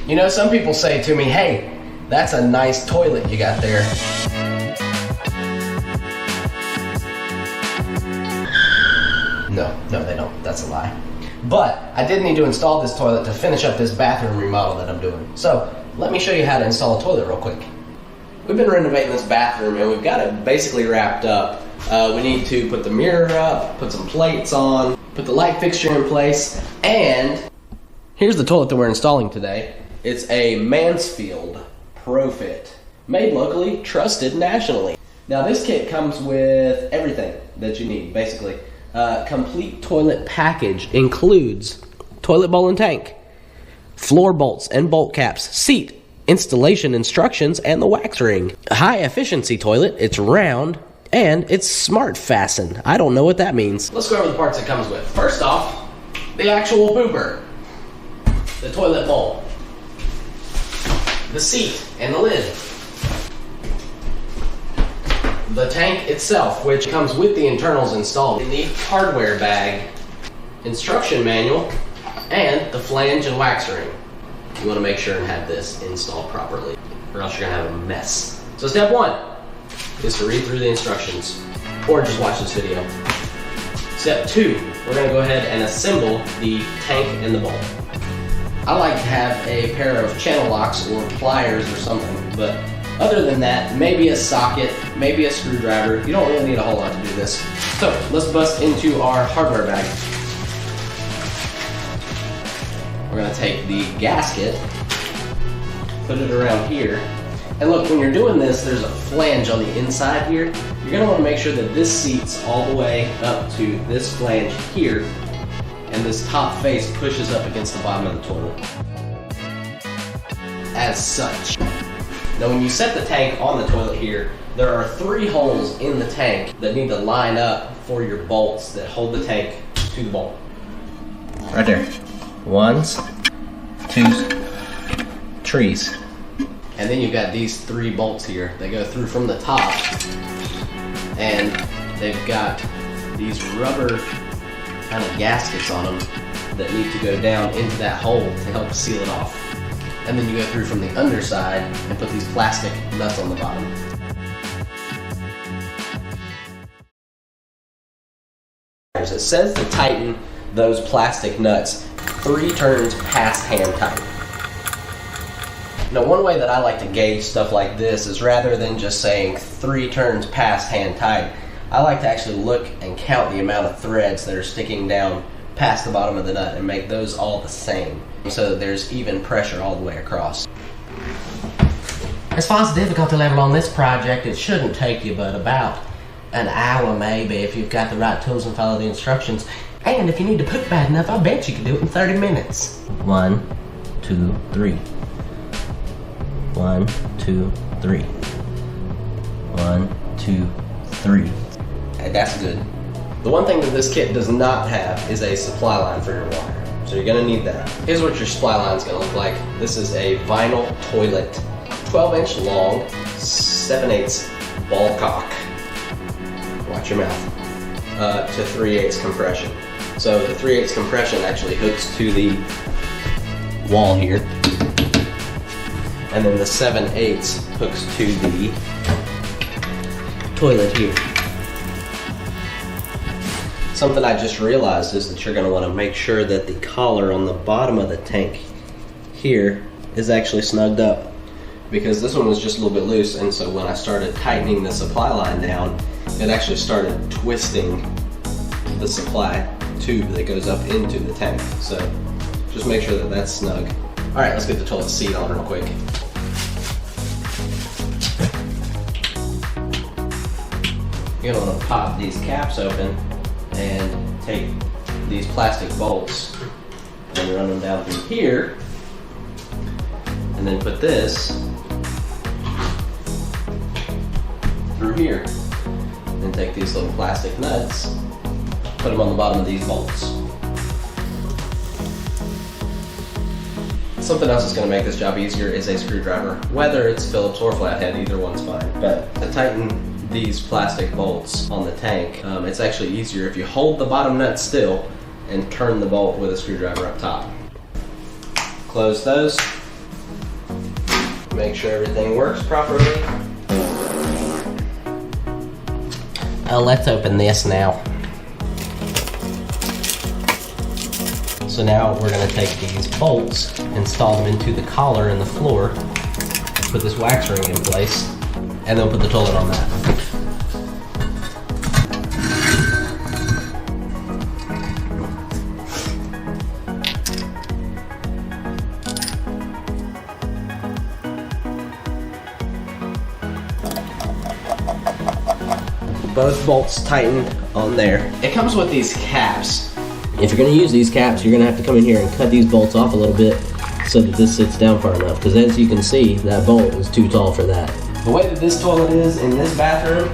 You know, some people say to me, hey, that's a nice toilet you got there. No, they don't. That's a lie. But I did need to install this toilet to finish up this bathroom remodel that I'm doing. So let me show you how to install a toilet real quick. We've been renovating this bathroom and we've got it basically wrapped up. We need to put the mirror up, put some plates on, put the light fixture in place, and here's the toilet that we're installing today. It's a Mansfield ProFit, made locally, trusted nationally. Now this kit comes with everything that you need, basically. Complete toilet package includes toilet bowl and tank, floor bolts and bolt caps, seat, installation instructions, and the wax ring. A high efficiency toilet, it's round, and it's smart fasten. I don't know what that means. Let's go over the parts it comes with. First off, the actual pooper, the toilet bowl, the seat and the lid, the tank itself, which comes with the internals installed, the hardware bag, instruction manual, and the flange and wax ring. You want to make sure and have this installed properly, or else you're going to have a mess. So step one is to read through the instructions, or just watch this video. Step two, we're going to go ahead and assemble the tank and the bowl. I like to have a pair of channel locks or pliers or something, but other than that, maybe a socket, maybe a screwdriver. You don't really need a whole lot to do this. So let's bust into our hardware bag. We're going to take the gasket, put it around here. And look, when you're doing this, there's a flange on the inside here. You're going to want to make sure that this seats all the way up to this flange here, and this top face pushes up against the bottom of the toilet. As such. Now when you set the tank on the toilet here, there are 3 holes in the tank that need to line up for your bolts that hold the tank to the bowl. Right there. 1s, 2s, 3s. And then you've got these 3 bolts here that go through from the top, and they've got these rubber kind of gaskets on them that need to go down into that hole to help seal it off. And then you go through from the underside and put these plastic nuts on the bottom. It says to tighten those plastic nuts 3 turns past hand tight. Now one way that I like to gauge stuff like this is rather than just saying 3 turns past hand tight, I like to actually look and count the amount of threads that are sticking down past the bottom of the nut and make those all the same, so that there's even pressure all the way across. As far as the difficulty level on this project, it shouldn't take you but about an hour maybe if you've got the right tools and follow the instructions. And if you need to poop bad enough, I bet you can do it in 30 minutes. 1, 2, 3. 1, 2, 3. 1, 2, 3. And that's good. The one thing that this kit does not have is a supply line for your water. So you're gonna need that. Here's what your supply line is gonna look like. This is a vinyl toilet, 12-inch long, 7/8 ball cock. Watch your mouth. To 3/8 compression. So the 3/8 compression actually hooks to the wall here. And then the 7/8 hooks to the toilet here. Something I just realized is that you're going to want to make sure that the collar on the bottom of the tank here is actually snugged up, because this one was just a little bit loose, and so when I started tightening the supply line down, it actually started twisting the supply tube that goes up into the tank. So just make sure that that's snug. Alright, let's get the toilet seat on real quick. You're going to want to pop these caps open and take these plastic bolts and run them down through here, and then put this through here. Then take these little plastic nuts, put them on the bottom of these bolts. Something else that's going to make this job easier is a screwdriver. Whether it's Phillips or flathead, either one's fine. But to tighten these plastic bolts on the tank, it's actually easier if you hold the bottom nut still and turn the bolt with a screwdriver up top. Close those, Make sure everything works properly. Let's open this now. So now we're going to take these bolts, install them into the collar and the floor, put this wax ring in place, and then put the toilet on that. Both bolts tightened on there. It comes with these caps. If you're going to use these caps, you're going to have to come in here and cut these bolts off a little bit so that this sits down far enough, because as you can see, that bolt is too tall for that. The way that this toilet is in this bathroom,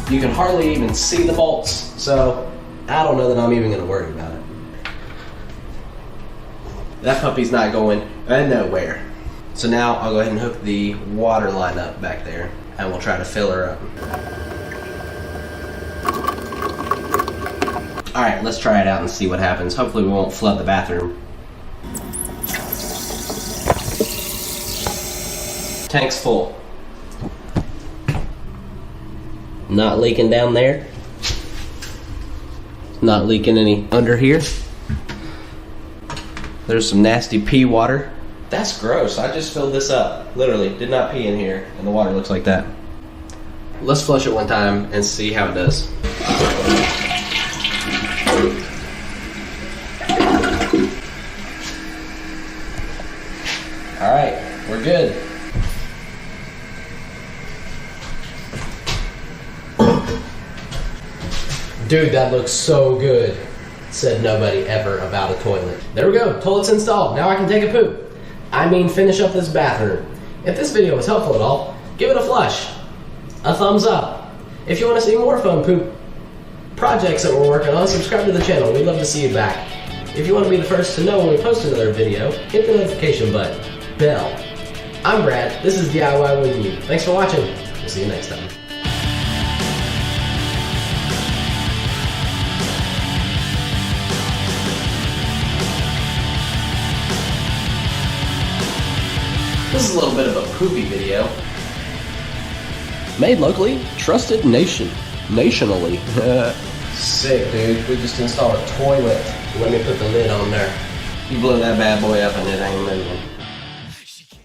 you can hardly even see the bolts, so I don't know that I'm even going to worry about it. That puppy's not going nowhere. So now I'll go ahead and hook the water line up back there, and we'll try to fill her up. Alright, let's try it out and see what happens. Hopefully we won't flood the bathroom. Tank's full. Not leaking down there. Not leaking any under here. There's some nasty pee water. That's gross. I just filled this up. Literally, did not pee in here, and the water looks like that. Let's flush it one time and see how it does. Alright, we're good. Dude, that looks so good. Said nobody ever about a toilet. There we go, toilet's installed. Now I can take a poop. I mean, finish up this bathroom. If this video was helpful at all, give it a flush, a thumbs up. If you want to see more fun poop projects that we're working on, subscribe to the channel. We'd love to see you back. If you want to be the first to know when we post another video, hit the notification button. Bell. I'm Brad. This is DIY Woodn't. Thanks for watching. We'll see you next time. This is a little bit of a poopy video. Made locally, trusted nationally. Sick, dude. We just installed a toilet. Let me put the lid on there. You blow that bad boy up and it ain't moving.